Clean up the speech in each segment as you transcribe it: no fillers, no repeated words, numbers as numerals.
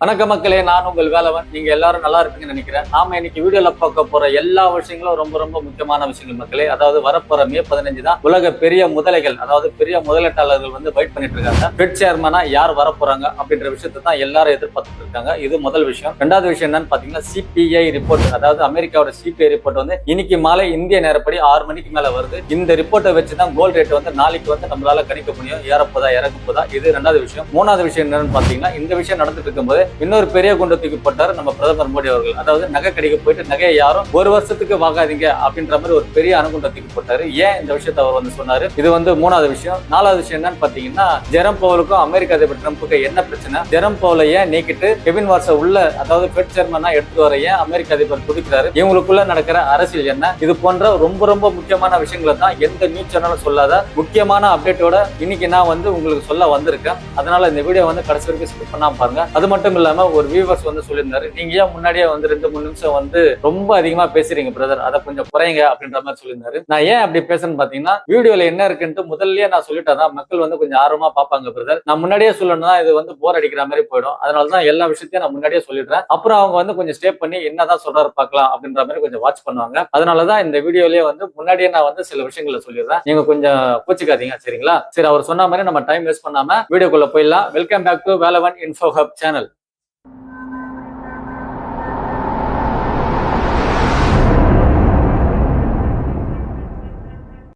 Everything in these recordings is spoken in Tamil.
வணக்கம் மக்களே, நான் உங்கள் வேலவன். நீங்க எல்லாரும் நல்லா இருப்பீங்கன்னு நினைக்கிறேன். நாம இன்னைக்கு வீடியோல பார்க்க போற எல்லா விஷயங்களும் ரொம்ப ரொம்ப முக்கியமான விஷயங்கள் மக்களே. அதாவது வரப்போற மே 15 தான் உலக பெரிய முதலைகள், அதாவது பெரிய முதலீட்டாளர்கள் வந்து வெயிட் பண்ணிட்டு இருக்காங்க. ஃபெட் சேர்மனா யார் வரப்போறாங்க அப்படின்ற விஷயத்தை தான் எல்லாரும் எதிர்பார்த்துட்டு இருக்காங்க. இது முதல் விஷயம். ரெண்டாவது விஷயம் என்னன்னு பாத்தீங்கன்னா சிபிஐ ரிப்போர்ட், அதாவது அமெரிக்காவோட சிபிஐ ரிப்போர்ட் வந்து இன்னைக்கு மாலை இந்திய நேரப்படி 6 மணிக்கு மேல வருது. இந்த ரிப்போர்ட்டை வச்சுதான் கோல்ட் ரேட் வந்து நாளைக்கு வந்து நம்மளால கணிக்க முடியும், ஏறப்போதா இறக்க போதா. இது ரெண்டாவது விஷயம். மூணாவது விஷயம் என்னன்னு பாத்தீங்கன்னா, இந்த விஷயம் நடந்துட்டு இருக்கும்போது இன்னொரு பெரிய குண்டு தூக்கி போட்டாரு நம்ம பிரதமர் மோடி அவர்கள். அதாவது நகை கடைக்கு போயிட்டு நகையை யாரும் ஒரு வருஷத்துக்கு வாங்காதீங்க அப்படின்ற மாதிரி ஒரு பெரிய அணுகுண்டை தூக்கி போட்டாரு. ஏன் இந்த விஷயத்தை அவர் வந்து சொன்னாரு? இது வந்து மூணாவது விஷயம். நாலாவது விஷயம் என்னன்னு பாத்தீங்கன்னா, ஜெரம் பவுலுக்கும் அமெரிக்க அதிபர் ட்ரம்புக்கு என்ன பிரச்சனை? ஜெரம் பவுலை ஏன் நீக்கிட்டு கெவின் வார்ஸை உள்ள, அதாவது ஃபெட் சேர்மனா எடுத்து வர ஏன் அமெரிக்க அதிபர் துடிக்கிறாரு? இவங்களுக்குள்ள நடக்கிற அரசியல் என்ன? இது போன்ற ரொம்ப ரொம்ப முக்கியமான விஷயங்களை தான் எந்த நியூஸ் சேனலும் சொல்லாத முக்கியமான அப்டேட்டோட இன்னைக்கு நான் வந்து உங்களுக்கு சொல்ல வந்திருக்கேன். அதனால இந்த வீடியோ வந்து கடைசி வரைக்கும் ஸ்கிப் பண்ணாம பாருங்க. அது மட்டும் இல்லாம ஒரு வியூவர்ஸ் வந்து சொல்லியிருந்தாரு, நீங்க ஏன் முன்னாடியே வந்து 2-3 நிமிஷம் வந்து ரொம்ப அதிகமா பேசுறீங்க பிரதர், அதை கொஞ்சம் குறைங்க அப்படின்ற மாதிரி சொல்லியிருந்தாரு. நான் ஏன் அப்படி பேசுறேன்னு பாத்தீங்கன்னா, வீடியோல என்ன இருக்குன்ட்டு முதல்லயே நான் சொல்லிட்டேன், மக்கள் வந்து கொஞ்சம் ஆர்வமா பாப்பாங்க பிரதர். நான் முன்னாடியே சொல்லணும்னா இது வந்து போர் அடிக்கிற மாதிரி போயிடும். அதனாலதான் எல்லா விஷயத்தையும் நான் முன்னாடியே சொல்லிடுறேன். அப்புறம் அவங்க வந்து கொஞ்சம் ஸ்டே பண்ணி என்னதான் சொல்றாரு பார்க்கலாம் அப்படின்ற மாதிரி கொஞ்சம் வாட்ச் பண்ணுவாங்க. அதனாலதான் இந்த வீடியோலயே வந்து முன்னாடியே நான் வந்து சில விஷயங்களை சொல்லிடுறேன். நீங்க கொஞ்சம் கோச்சிக்காதீங்க, சரிங்களா? சரி, அவர் சொன்ன மாதிரி நம்ம டைம் வேஸ்ட் பண்ணாம வீடியோக்குள்ள போயிடலாம். Welcome back to Velavan info hub channel.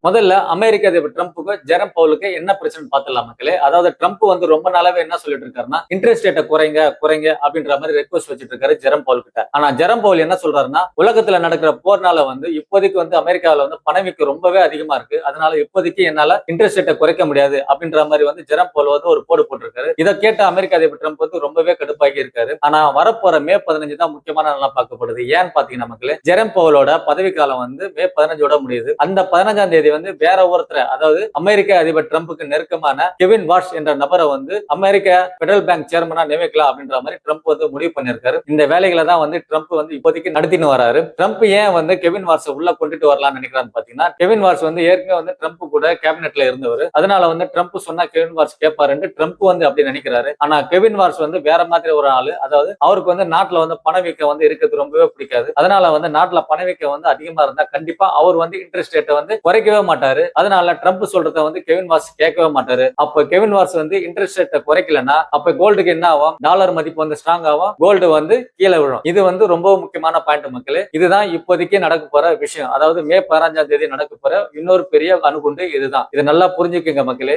முதல்ல அமெரிக்க அதிபர் ட்ரம்புக்கு ஜெரம் பவுலுக்கு என்ன பிரச்சனை பார்த்துலாம் மக்களே. அதாவது ட்ரம்ப் வந்து ரொம்ப நாளாவே என்ன சொல்லிட்டு இருக்காருன்னா, இன்ட்ரெஸ்ட் ரேட்டை குறைங்க குறைங்க அப்படின்ற மாதிரி ரெக்வஸ்ட் வச்சுட்டு இருக்காரு ஜெரம் பவுல் கிட்ட. ஆனா ஜெரம் பவுல் என்ன சொல்றாருன்னா, உலகத்துல நடக்கிற போர்னால வந்து இப்போதைக்கு வந்து அமெரிக்காவில வந்து பணவீக்கம் ரொம்பவே அதிகமா இருக்கு, அதனால இப்போதைக்கு என்னால இன்ட்ரெஸ்ட் ரேட்டை குறைக்க முடியாது அப்படின்ற மாதிரி வந்து ஜெரம் பவுல் வந்து ஒரு போடு போட்டிருக்காரு. இதை கேட்ட அமெரிக்க அதிபர் ட்ரம்ப் வந்து ரொம்பவே கடுப்பாகி இருக்காரு. ஆனா வரப்போற மே 15 தான் முக்கியமான நாளா பார்க்கப்படுது. ஏன்னு பாத்தீங்கன்னா மக்களே, ஜெரம் பவுலோட பதவி காலம் வந்து மே 15 முடியுது. அந்த 15ஆம் தேதி வந்து வேற ஒருத்தர், அதாவது அமெரிக்க அதிபர் ட்ரம்புக்கு நெருக்கமான கெவின் வார்ஸ் என்ற நபரை வந்து அமெரிக்க பெடரல் பேங்க் சேர்மனா நியமிக்கலாம் அப்படின்ற மாதிரி ட்ரம்ப் வந்து முடிவு பண்ணிருக்காரு. இந்த வேலைகளை தான் வந்து ட்ரம்ப் வந்து இப்போதைக்கு நடத்தின்னு வராரு. ட்ரம்ப் ஏன் வந்து கெவின் வார்ஸ் உள்ள கொண்டுட்டு வரலாம்னு நினைக்கிறான்னு பாத்தீங்கன்னா, கெவின் வார்ஸ் வந்து ஏற்கனவே வந்து ட்ரம்ப் கூட கேபினெட்ல இருந்தவர். அதனால வந்து ட்ரம்ப் சொன்னா கெவின் வார்ஸ் கேட்பாருன்னு ட்ரம்ப் வந்து அப்படி நினைக்கிறாரு. ஆனா கெவின் வார்ஸ் வந்து வேற மாதிரி ஒரு ஆளு. அதாவது அவருக்கு வந்து நாட்டுல வந்து பணவீக்கம் வந்து இருக்கிறது ரொம்பவே பிடிக்காது. அதனால வந்து நாட்டுல பணவீக்கம் வந்து அதிகமா இருந்தா கண்டிப்பா அவர் வந்து இன்ட்ரெஸ்ட் ரேட்டை வந்து குறைக்கவே மாட்டாரு. அதனால ட்ரம்ப் சொல்றத வந்து கெவின் வார்ஸ் கேட்கவே மாட்டாரு. அப்ப கெவின் வார்ஸ் வந்து இன்ட்ரெஸ்ட் ரேட்டை குறைக்கலன்னா அப்ப கோல்டுக்கு என்ன ஆகும்? டாலர் மதிப்பு வந்து ஸ்ட்ராங் ஆகும், கோல்டு வந்து கீழே விழும். இது வந்து ரொம்ப முக்கியமான பாயிண்ட் மக்களே. இதுதான் இப்போதைக்கு நடக்க போற விஷயம். அதாவது மே 15ஆம் தேதி நடக்க போற இன்னொரு பெரிய அணுகுண்டு இதுதான். இதை நல்லா புரிஞ்சுக்கங்க மக்களே.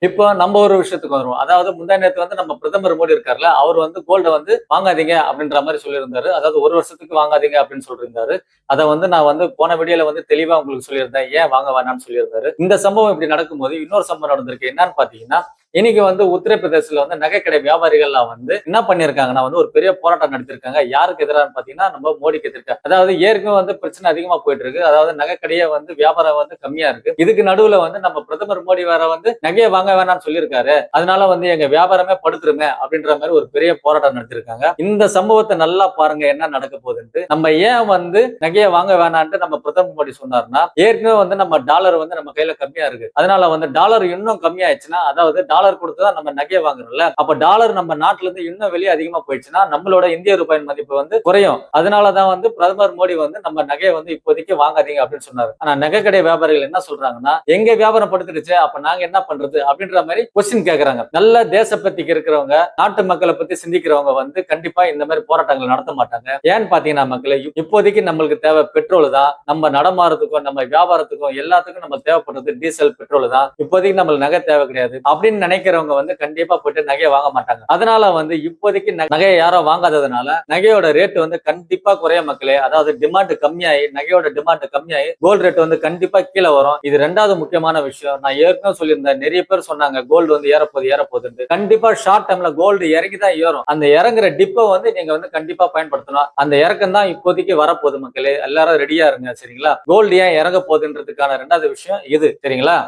இப்போ நம்ம ஒரு விஷயத்துக்கு வருவோம். அதாவது முந்தா நேரத்து வந்து நம்ம பிரதமர் மோடி இருக்காருல்ல, அவர் வந்து கோல்ட வந்து வாங்காதீங்க அப்படின்ற மாதிரி சொல்லியிருந்தாரு. அதாவது ஒரு வருஷத்துக்கு வாங்காதீங்க அப்படின்னு சொல்லியிருந்தாரு. அதை வந்து நான் வந்து போன வீடியோல வந்து தெளிவா உங்களுக்கு சொல்லியிருந்தேன், ஏன் வாங்க வேணாம்னு சொல்லியிருந்தாரு. இந்த சம்பவம் இப்படி நடக்கும்போது இன்னொரு சம்பவம் நடந்திருக்கு. என்னன்னு பாத்தீங்கன்னா, இன்னைக்கு வந்து உத்தரப்பிரதேசல வந்து நகைக்கடை வியாபாரிகள்லாம் வந்து என்ன பண்ணிருக்காங்கன்னா வந்து ஒரு பெரிய போராட்டம் நடத்திருக்காங்க. யாருக்கு எதிராக பாத்தீங்கன்னா நம்ம மோடிக்கு எதிர்க்க. அதாவது ஏற்கனவே வந்து பிரச்சனை அதிகமா போயிட்டு இருக்கு. அதாவது நகைக்கடையே வந்து வியாபாரம் வந்து கம்மியா இருக்கு. இதுக்கு நடுவுல வந்து நம்ம பிரதமர் மோடி வேற வந்து நகையை வாங்க வேணாம்னு சொல்லியிருக்காரு, அதனால வந்து எங்க வியாபாரமே படுத்துருமே அப்படின்ற மாதிரி ஒரு பெரிய போராட்டம் நடத்திருக்காங்க. இந்த சம்பவத்தை நல்லா பாருங்க என்ன நடக்க போகுதுன்ட்டு. நம்ம ஏன் வந்து நகையை வாங்க வேணான்ட்டு நம்ம பிரதமர் மோடி சொன்னார்னா, ஏற்கனவே வந்து நம்ம டாலர் வந்து நம்ம கையில கம்மியா இருக்கு. அதனால வந்து டாலர் இன்னும் கம்மியாயிடுச்சுன்னா, அதாவது டாலர் கொடுத்துதான் நம்ம நகையை வாங்குறோம்ல, அப்ப டாலர் நம்ம நாட்டுல இருந்து இன்னும் வெளியே அதிகமா போயிடுச்சுன்னா நம்மளோட இந்திய ரூபாயின் மதிப்பு வந்து குறையும். அதனாலதான் வந்து பிரதமர் மோடி வந்து நம்ம நகையை வந்து இப்போதைக்கு வாங்காதீங்க அப்படின்னு சொன்னாரு. ஆனா நகைக்கடை வியாபாரிகள் என்ன சொல்றாங்கன்னா, எங்க வியாபாரம் படுத்துடுச்சு, அப்ப நாங்க என்ன பண்றது அப்படின்ற மாதிரி கொஸ்டின் கேக்குறாங்க. நல்ல தேசப்பத்திக்கு இருக்கிறவங்க, நாட்டு மக்களை பத்தி சிந்திக்கிறவங்க வந்து கண்டிப்பா இந்த மாதிரி போராட்டங்கள் நடத்த மாட்டாங்க. ஏன்னு பாத்தீங்கன்னா மக்களே, இப்போதைக்கு நம்மளுக்கு தேவை பெட்ரோல் தான். நம்ம நடமாறதுக்கும் நம்ம வியாபாரத்துக்கும் எல்லாத்துக்கும் நம்ம தேவைப்படுறது டீசல், பெட்ரோல் தான். இப்போதைக்கு நம்மளுக்கு நகை தேவை கிடையாது அப்படின்னு நினைக்கிறவங்க வந்து கண்டிப்பா போயிட்டு நகையை வாங்க மாட்டாங்க. அதனால வந்து இப்போதைக்கு நகையை யாரும் வாங்காததுனால நகையோட ரேட் வந்து கண்டிப்பா குறைய மக்களே. அதாவது டிமாண்ட் கம்மியாயி, நகையோட டிமாண்ட் கம்மியாயி கோல்டு ரேட் வந்து கண்டிப்பா கீழே வரும். இது ரெண்டாவது முக்கியமான விஷயம். நான் ஏற்கனவே சொல்லியிருந்தேன், நிறைய பேர் சொன்னாங்க கோல்டு வந்து ஏறப்போகுது. கண்டிப்பா ஷார்ட் டைம்ல கோல்டு இறங்கிதான் ஏறும். அந்த இறங்குற டிப்பை வந்து நீங்க வந்து கண்டிப்பா பயன்படுத்தணும். அந்த இறக்கம் தான் இப்போதைக்கு வரப்போகுது மக்களே. எல்லாரும் ரெடியா இருங்க, சரிங்களா? கோல்டு ஏன் இறங்க போகுதுன்றதுக்கான ரெண்டாவது விஷயம் இது, சரிங்களா?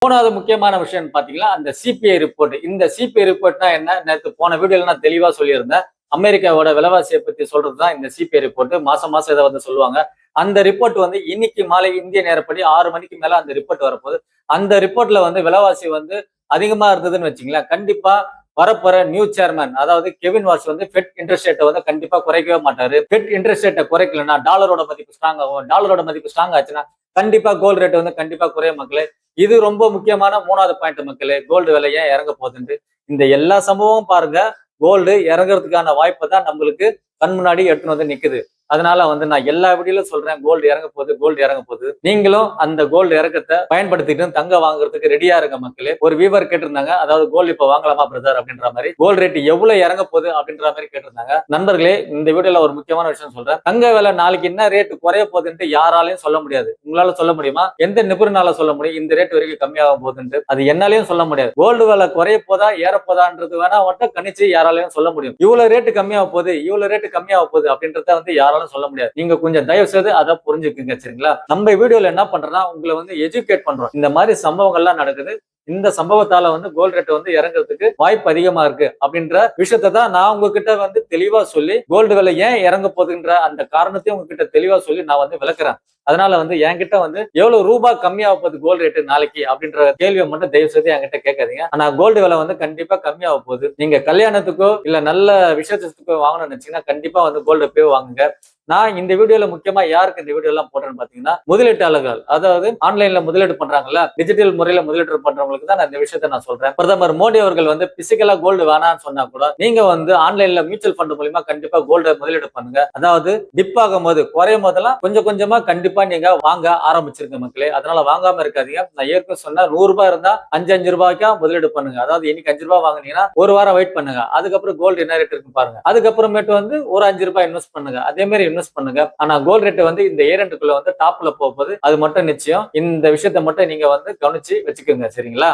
மூணாவது முக்கியமான விஷயம் பாத்தீங்கன்னா அந்த சிபிஐ ரிப்போர்ட். இந்த சிபிஐ ரிப்போர்ட்னா என்ன? நேற்று போன வீடியோல நான் தெளிவா சொல்லியிருந்தேன். அமெரிக்காவோட விலைவாசியை பத்தி சொல்றதுதான் இந்த சிபிஐ ரிப்போர்ட். மாசம் மாசம் இதை வந்து சொல்லுவாங்க. அந்த ரிப்போர்ட் வந்து இன்னைக்கு மாலை இந்திய நேரப்படி 6 மணிக்கு மேல அந்த ரிப்போர்ட் வரப்போகுது. அந்த ரிப்போர்ட்ல வந்து விலைவாசி வந்து அதிகமா இருந்ததுன்னு வச்சுங்களேன், கண்டிப்பா வரப்போற நியூ சேர்மன் அதாவது கெவின் வாஷ் வந்து ஃபெட் இன்ட்ரெஸ்ட் ரேட்டை வந்து கண்டிப்பா குறைக்கவே மாட்டாரு. ஃபெட் இன்ட்ரெஸ்ட் ரேட்டை குறைக்கலன்னா டாலரோட மதிப்பு ஸ்ட்ராங் ஆகும். டாலரோட மதிப்பு ஸ்ட்ராங் ஆச்சுன்னா கண்டிப்பா கோல்டு ரேட் வந்து கண்டிப்பா குறைய மக்களே. இது ரொம்ப முக்கியமான 3வது பாயிண்ட் மக்களே, கோல்டு விலை ஏன் இறங்க போகுதுன்னு. இந்த எல்லா சம்பவமும் பாருங்க, கோல்டு இறங்குறதுக்கான வாய்ப்பை தான் நம்மளுக்கு கண் முன்னாடி எடுத்துன்னு வந்து நிக்குது. அதனால வந்து நான் எல்லா வீடியோலும் சொல்றேன், கோல்டு இறங்க போகுது, கோல்டு இறங்க போகுது. நீங்களும் அந்த கோல்டு இறக்கத்தை பயன்படுத்திட்டு தங்க வாங்குறதுக்கு ரெடியா இருக்க மக்களே. ஒரு வீவர் கேட்டிருந்தாங்க, அதாவது கோல்டு இப்ப வாங்கலாமா பிரதர் அப்படின்ற மாதிரி, கோல்டு ரேட் எவ்வளவு இறங்க போகுது அப்படின்ற மாதிரி கேட்டிருந்தாங்க. நண்பர்களே, இந்த வீடியோல ஒரு முக்கியமான விஷயம் சொல்றேன். தங்க விலை நாளைக்கு என்ன ரேட் குறைய போகுதுன்ட்டு யாராலையும் சொல்ல முடியாது. உங்களால சொல்ல முடியுமா? எந்த நிபுணனால சொல்ல முடியும் இந்த ரேட் வரைக்கும் கம்மியாக போகுதுன்ட்டு? அது என்னாலையும் சொல்ல முடியாது. கோல்டு விலை குறைய போதா ஏற போதான்றது வேணா மட்டும் கணிச்சு யாராலையும் சொல்ல முடியும். இவ்வளவு ரேட்டு கம்மியாக போகுது, இவ்வளவு ரேட்டு கம்மியாக போகுது அப்படின்றத வந்து யாராலும் சொல்ல முடியாது. நீங்க கொஞ்சம் தயவு செய்து அதை புரிஞ்சுக்குங்க, சரிங்களா? நம்ம வீடியோல என்ன பண்றோம்னா, உங்களை வந்து எஜுகேட் பண்றோம். இந்த மாதிரி சம்பவங்கள்லாம் நடக்குது, இந்த சம்பவத்தால வந்து கோல்டு ரேட் வந்து இறங்குறதுக்கு வாய்ப்பு அதிகமா இருக்கு அப்படின்ற விஷயத்தை தான் நான் உங்ககிட்ட வந்து தெளிவா சொல்லி, கோல்டு விலை ஏன் இறங்க போகுதுன்ற அந்த காரணத்தையும் உங்ககிட்ட தெளிவா சொல்லி நான் வந்து விளக்குறேன். அதனால வந்து என்கிட்ட வந்து எவ்வளவு ரூபாய் கம்மியாக போகுது கோல்டு ரேட்டு நாளைக்கு அப்படின்ற கேள்வியை மட்டும் தயவு செய்து என்கிட்ட கேட்காதீங்க. ஆனா கோல்டு விலை வந்து கண்டிப்பா கம்மியாக போகுது. நீங்க கல்யாணத்துக்கோ இல்ல நல்ல விசேஷத்துக்கோ வாங்கணும்னு நினைச்சீங்கன்னா கண்டிப்பா வந்து கோல்டு போய் வாங்குங்க. நான் இந்த வீடியோல முக்கியமா யாருக்கு இந்த வீடியோ எல்லாம் போட்டேன்னு பாத்தீங்கன்னா, முதலீட்டாளர்கள், அதாவது ஆன்லைன்ல முதலீடு பண்றாங்கல்ல, டிஜிட்டல் முறையில முதலீடு பண்றவங்களுக்கு தான் நான் இந்த விஷயத்த நான் சொல்றேன். பிரதமர் மோடி அவர்கள் வந்து பிசிக்கலா கோல்டு வேணாம்னு சொன்னா கூட நீங்க வந்து ஆன்லைன்ல மியூச்சுவல் ஃபண்ட் மூலமா கண்டிப்பா கோல்டு முதலீடு பண்ணுங்க. அதாவது டிப் ஆகும் போது குறையும் போதெல்லாம் கொஞ்சம் கொஞ்சமா கண்டிப்பா நீங்க வாங்க ஆரம்பிச்சிருக்க மக்களே. அதனால வாங்காம இருக்காதீங்க. நான் ஏற்கனவே சொன்ன 100 ரூபாய் இருந்தா 5 ரூபாய்க்கா முதலீடு பண்ணுங்க. அதாவது இன்னைக்கு 5 ரூபாய் வாங்குனீங்கன்னா ஒரு வாரம் வெயிட் பண்ணுங்க. அதுக்கப்புறம் கோல்டு என்ன ரேட் இருக்கு பாருங்க. அதுக்கப்புறமேட்டு வந்து ஒரு 5 ரூபாய் இன்வெஸ்ட் பண்ணுங்க. அதே மாதிரி இன்வெஸ்ட் பண்ணுங்க. ஆனா கோல்ட் ரேட் வந்து இந்த ஏரண்டுக்குள்ள வந்து டாப்ல போகுது, அது மட்டும் நிச்சயம். இந்த விஷயத்தை மட்டும் நீங்க வந்து கவனிச்சு வச்சுக்கோங்க, சரிங்களா?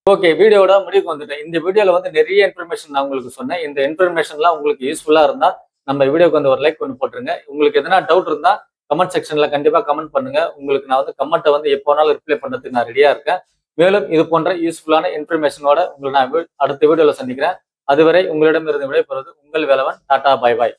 ஓகே, வீடியோட முடிவுக்கு வந்துட்டேன். இந்த வீடியோல வந்து நிறைய இன்ஃபர்மேஷன் நான் உங்களுக்கு சொன்னேன். இந்த இன்ஃபர்மேஷன்லாம் உங்களுக்கு யூஸ்ஃபுல்லா இருந்தா நம்ம வீடியோக்கு வந்து ஒரு லைக் பண்ணி போட்டுருங்க. உங்களுக்கு எதனா டவுட் இருந்தா கமெண்ட் செக்ஷன்ல கண்டிப்பா கமெண்ட் பண்ணுங்க. உங்களுக்கு நான் வந்து கமெண்ட்டை வந்து எப்போ வேணாலும் ரிப்ளை பண்றதுக்கு நான் ரெடியா இருக்கேன். மேலும் இது போன்ற யூஸ்ஃபுல்லான இன்ஃபர்மேஷனோட உங்களை நான் அடுத்த வீடியோல சந்திக்கிறேன். அதுவரை உங்களிடமிருந்து விடைபெறுவது உங்கள் வேலவன். Tata, bye bye.